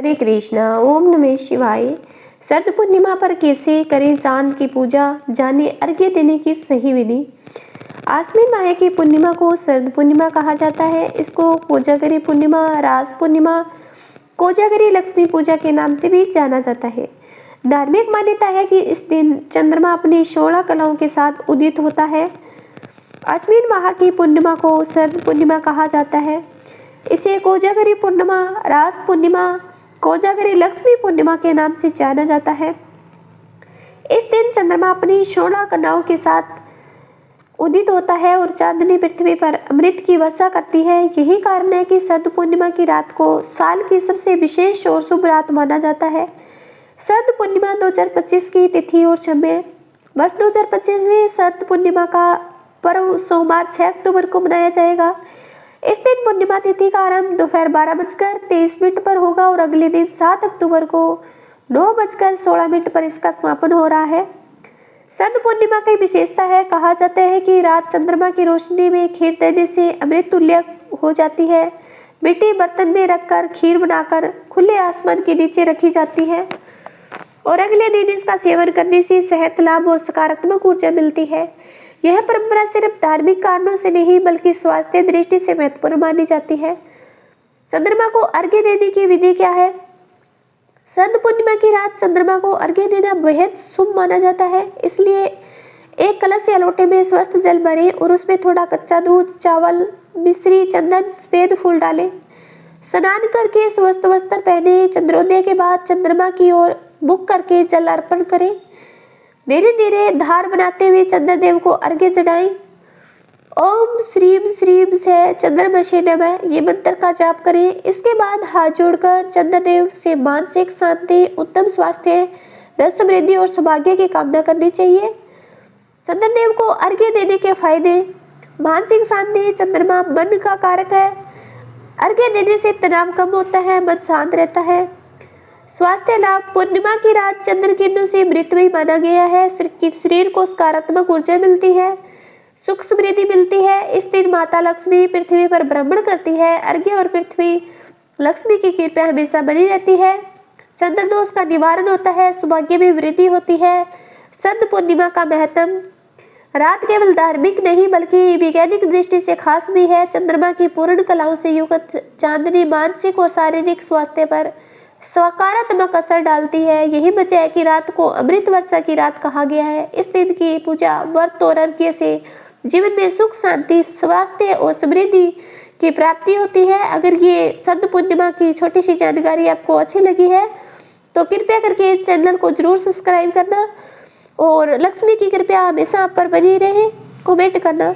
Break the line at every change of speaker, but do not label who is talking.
हरे कृष्णा। ओम नमः शिवाय। शरद पूर्णिमा पर कैसे करें चांद की पूजा, जाने अर्घ्य देने की सही विधि। आश्विन माह की पूर्णिमा को शरद पूर्णिमा कहा जाता है। इसको कोजागरी पूर्णिमा, रास पूर्णिमा, कोजागरी लक्ष्मी पूजा के नाम से भी जाना जाता है। धार्मिक मान्यता है कि इस दिन चंद्रमा अपनी 16 कलाओं के साथ उदित होता है। आश्विन माह की पूर्णिमा को शरद पूर्णिमा कहा जाता है। इसे कोजागरी पूर्णिमा, रास पूर्णिमा, कोजागरी लक्ष्मी पूर्णिमा के नाम से जाना जाता है। इस दिन चंद्रमा अपनी 16 कलाओं के साथ उदित होता है और चांदनी पृथ्वी पर अमृत की वर्षा करती है। यही कारण है कि शरद पूर्णिमा की रात को साल की सबसे विशेष और शुभ रात माना जाता है। शरद पूर्णिमा 2025 की तिथि और समय। वर्ष 2025 में शरद पूर्णिमा का पर्व सोमवार 6 अक्टूबर को मनाया जाएगा। इस दिन पूर्णिमा तिथि का आरंभ दोपहर 12:23 पर होगा और अगले दिन 7 अक्टूबर को 9:16 पर इसका समापन हो रहा है। शरद पूर्णिमा की विशेषता है, कहा जाता है कि रात चंद्रमा की रोशनी में खीर देने से अमृत तुल्य हो जाती है। मिट्टी बर्तन में रखकर खीर बनाकर खुले आसमान के नीचे रखी जाती है और अगले दिन इसका सेवन करने से सेहत लाभ और सकारात्मक ऊर्जा मिलती है। यह परंपरा सिर्फ धार्मिक कारणों से नहीं बल्कि स्वास्थ्य दृष्टि से महत्वपूर्ण मानी जाती है। चंद्रमा को अर्घ्य देने की विधि क्या है। शरद पूर्णिमा की रात चंद्रमा को अर्घ्य देना बेहद शुभ माना जाता है। इसलिए एक कलश या लोटे में स्वस्थ जल भरें और उसमें थोड़ा कच्चा दूध, चावल, मिश्री, चंदन, सफेद फूल डालें। स्नान करके स्वस्थ वस्त्र पहने चंद्रोदय के बाद चंद्रमा की ओर मुख करके जल अर्पण करें। धीरे धीरे धार बनाते हुए चंद्रदेव को अर्घ्य चढ़ाएं। ओम श्रीम श्रीम से चंद्रमसे नमः ये मंत्र का जाप करें। इसके बाद हाथ जोड़कर चंद्रदेव से मानसिक शांति, उत्तम स्वास्थ्य, धन समृद्धि और सौभाग्य की कामना करनी चाहिए। चंद्रदेव को अर्घ्य देने के फायदे। मानसिक शांति। चंद्रमा मन का कारक है। अर्घ्य देने से तनाव कम होता है, मन शांत रहता है। स्वास्थ्य लाभ। पूर्णिमा की रात चंद्र किरणों से मृतमयी माना गया है। शरीर को सकारात्मक ऊर्जा मिलती है, सुख समृद्धि मिलती है। इस दिन माता लक्ष्मी पृथ्वी पर भ्रमण करती है। अर्घ्य और पृथ्वी लक्ष्मी की कृपा हमेशा बनी रहती है। चंद्र दोष का निवारण होता है, सौभाग्य में वृद्धि होती है। शरद पूर्णिमा का महत्व। रात केवल धार्मिक नहीं बल्कि वैज्ञानिक दृष्टि से खास भी है। चंद्रमा की पूर्ण कलाओं से युक्त चांदनी मानसिक और शारीरिक स्वास्थ्य पर सकारात्मक असर डालती है। यही वजह है कि रात को अमृत वर्षा की रात कहा गया है। इस दिन की पूजा, व्रत और अर्घ्य से जीवन में सुख, शांति, स्वास्थ्य और समृद्धि की प्राप्ति होती है। अगर ये शरद पूर्णिमा की छोटी सी जानकारी आपको अच्छी लगी है तो कृपया करके चैनल को जरूर सब्सक्राइब करना और लक्ष्मी की कृपया हमेशा आप पर बनी रहे। कमेंट करना।